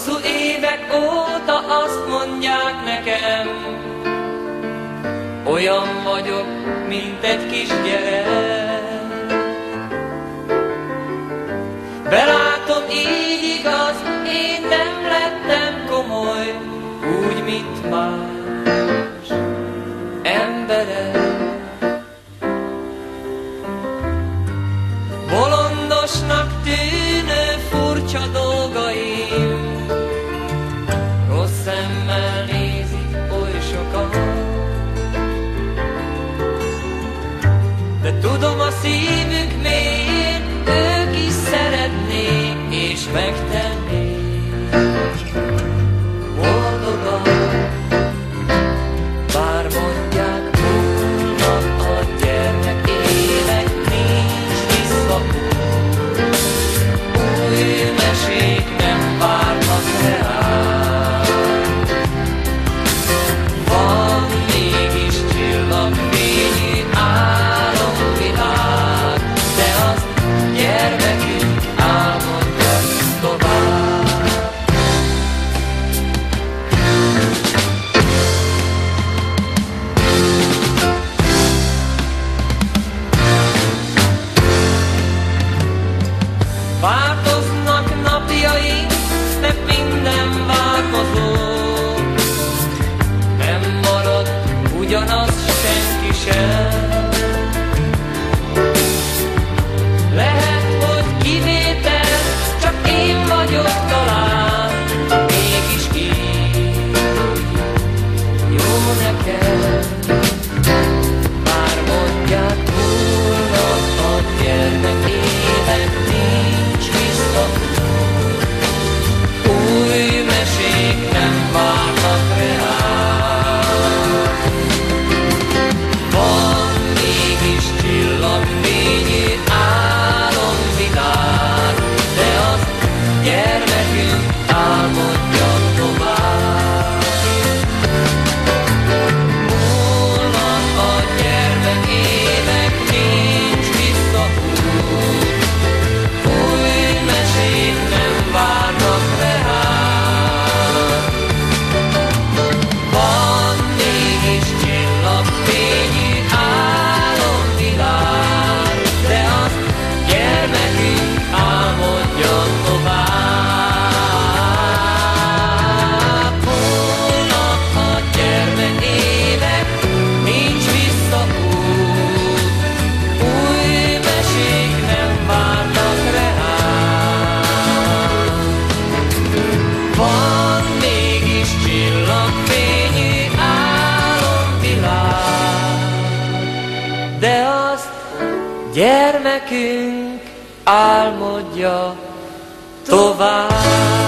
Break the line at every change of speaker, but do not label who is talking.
Hosszú évek óta azt mondják nekem, olyan vagyok, mint egy kisgyerek. Belátom, így igaz, én nem lettem komoly, úgy, mint más emberek. Bolondosnak tűnő furcsa dolgaim, rossz szemmel nézik oly sokan, de tudom, a szívük mélyén ők is szeretnék és megtennék boldogan. Bár mondják, múlnak a gyermek évek, nincs visszaút, új mesék nem várnak reál. Van mégis csillagfényű álomvilág, de azt gyermekünk álmodja tovább. Változnak napjaink, de minden változó, nem marad ugyanaz senki sem. Lehet, hogy kivétel, csak én vagyok talán, mégis így jó nekem. Bár mondják, múlnak a gyermek évek, nincs visszaút, új mesék nem várnak reál. Van mégis csillagfényű álomvilág, de azt gyermekünk álmodja tovább. Múlnak a gyermek évek, nincs visszaút, új mesék nem várnak reál. Van mégis csillagfényű álomvilág, de azt gyermekünk álmodja tovább. Múlnak a gyermek évek, nincs visszaút, új mesék nem várnak reál. Van mégis csillagfényű álomvilág, de azt gyermekünk álmodja tovább.